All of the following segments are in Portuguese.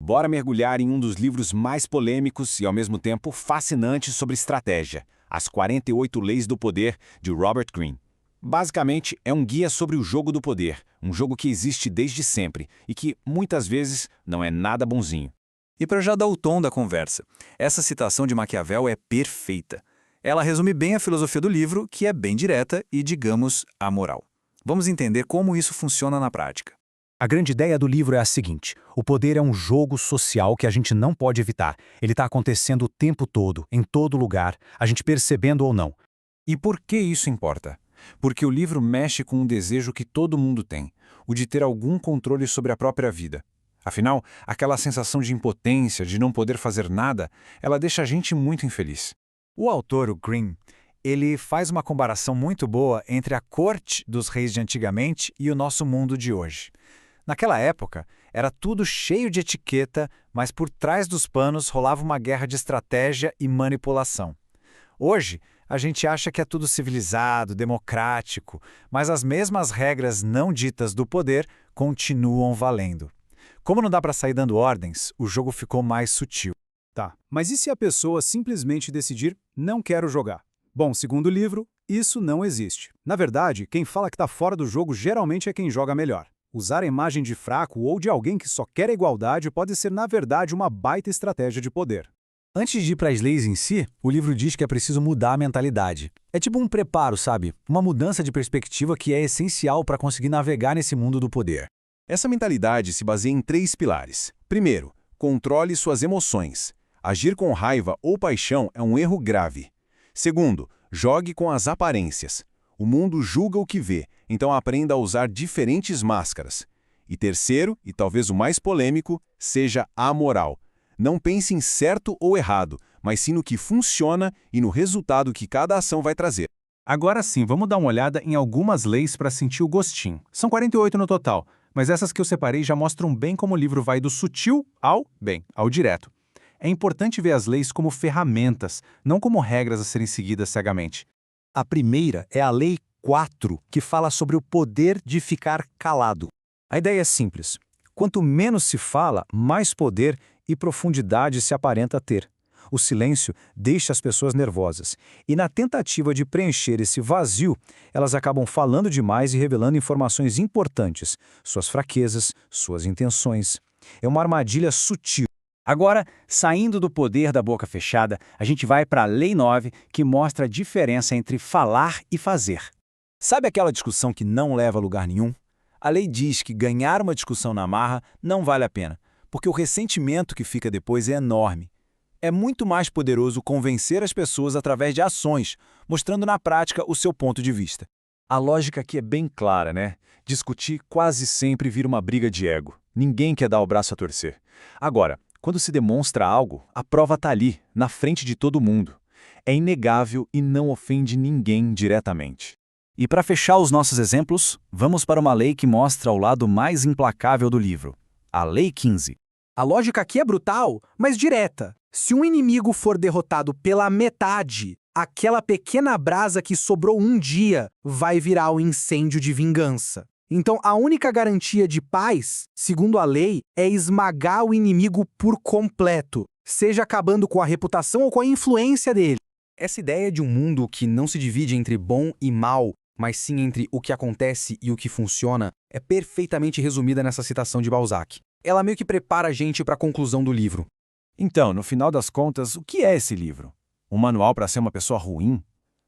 bora mergulhar em um dos livros mais polêmicos e, ao mesmo tempo, fascinantes sobre estratégia, As 48 Leis do Poder, de Robert Greene. Basicamente, é um guia sobre o jogo do poder, um jogo que existe desde sempre e que, muitas vezes, não é nada bonzinho. E para já dar o tom da conversa, essa citação de Maquiavel é perfeita. Ela resume bem a filosofia do livro, que é bem direta e, digamos, amoral. Vamos entender como isso funciona na prática. A grande ideia do livro é a seguinte: o poder é um jogo social que a gente não pode evitar. Ele está acontecendo o tempo todo, em todo lugar, a gente percebendo ou não. E por que isso importa? Porque o livro mexe com um desejo que todo mundo tem, o de ter algum controle sobre a própria vida. Afinal, aquela sensação de impotência, de não poder fazer nada, ela deixa a gente muito infeliz. O autor, o Greene, ele faz uma comparação muito boa entre a corte dos reis de antigamente e o nosso mundo de hoje. Naquela época, era tudo cheio de etiqueta, mas por trás dos panos rolava uma guerra de estratégia e manipulação. Hoje, a gente acha que é tudo civilizado, democrático, mas as mesmas regras não ditas do poder continuam valendo. Como não dá para sair dando ordens, o jogo ficou mais sutil. Tá, mas e se a pessoa simplesmente decidir não quero jogar? Bom, segundo o livro, isso não existe. Na verdade, quem fala que está fora do jogo geralmente é quem joga melhor. Usar a imagem de fraco ou de alguém que só quer a igualdade pode ser, na verdade, uma baita estratégia de poder. Antes de ir para as leis em si, o livro diz que é preciso mudar a mentalidade. É tipo um preparo, sabe? Uma mudança de perspectiva que é essencial para conseguir navegar nesse mundo do poder. Essa mentalidade se baseia em 3 pilares. Primeiro, controle suas emoções. Agir com raiva ou paixão é um erro grave. Segundo, jogue com as aparências. O mundo julga o que vê, então aprenda a usar diferentes máscaras. E terceiro, e talvez o mais polêmico, seja amoral. Não pense em certo ou errado, mas sim no que funciona e no resultado que cada ação vai trazer. Agora sim, vamos dar uma olhada em algumas leis para sentir o gostinho. São 48 no total, mas essas que eu separei já mostram bem como o livro vai do sutil ao direto. É importante ver as leis como ferramentas, não como regras a serem seguidas cegamente. A primeira é a Lei 4, que fala sobre o poder de ficar calado. A ideia é simples. Quanto menos se fala, mais poder e profundidade se aparenta ter. O silêncio deixa as pessoas nervosas. E na tentativa de preencher esse vazio, elas acabam falando demais e revelando informações importantes, suas fraquezas, suas intenções. É uma armadilha sutil. Agora, saindo do poder da boca fechada, a gente vai para a Lei 9, que mostra a diferença entre falar e fazer. Sabe aquela discussão que não leva a lugar nenhum? A lei diz que ganhar uma discussão na marra não vale a pena, porque o ressentimento que fica depois é enorme. É muito mais poderoso convencer as pessoas através de ações, mostrando na prática o seu ponto de vista. A lógica aqui é bem clara, né? Discutir quase sempre vira uma briga de ego. Ninguém quer dar o braço a torcer. Agora, quando se demonstra algo, a prova está ali, na frente de todo mundo. É inegável e não ofende ninguém diretamente. E para fechar os nossos exemplos, vamos para uma lei que mostra o lado mais implacável do livro. A Lei 15. A lógica aqui é brutal, mas direta. Se um inimigo for derrotado pela metade, aquela pequena brasa que sobrou um dia vai virar um incêndio de vingança. Então, a única garantia de paz, segundo a lei, é esmagar o inimigo por completo, seja acabando com a reputação ou com a influência dele. Essa ideia de um mundo que não se divide entre bom e mal, mas sim entre o que acontece e o que funciona, é perfeitamente resumida nessa citação de Balzac. Ela meio que prepara a gente para a conclusão do livro. Então, no final das contas, o que é esse livro? Um manual para ser uma pessoa ruim?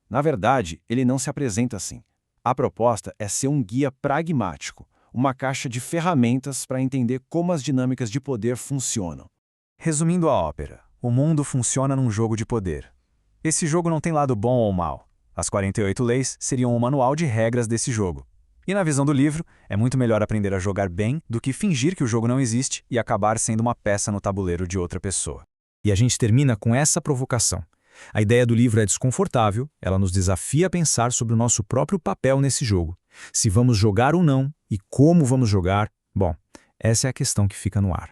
Na verdade, ele não se apresenta assim. A proposta é ser um guia pragmático, uma caixa de ferramentas para entender como as dinâmicas de poder funcionam. Resumindo a ópera, o mundo funciona num jogo de poder. Esse jogo não tem lado bom ou mal. As 48 leis seriam um manual de regras desse jogo. E na visão do livro, é muito melhor aprender a jogar bem do que fingir que o jogo não existe e acabar sendo uma peça no tabuleiro de outra pessoa. E a gente termina com essa provocação. A ideia do livro é desconfortável, ela nos desafia a pensar sobre o nosso próprio papel nesse jogo. Se vamos jogar ou não, e como vamos jogar, bom, essa é a questão que fica no ar.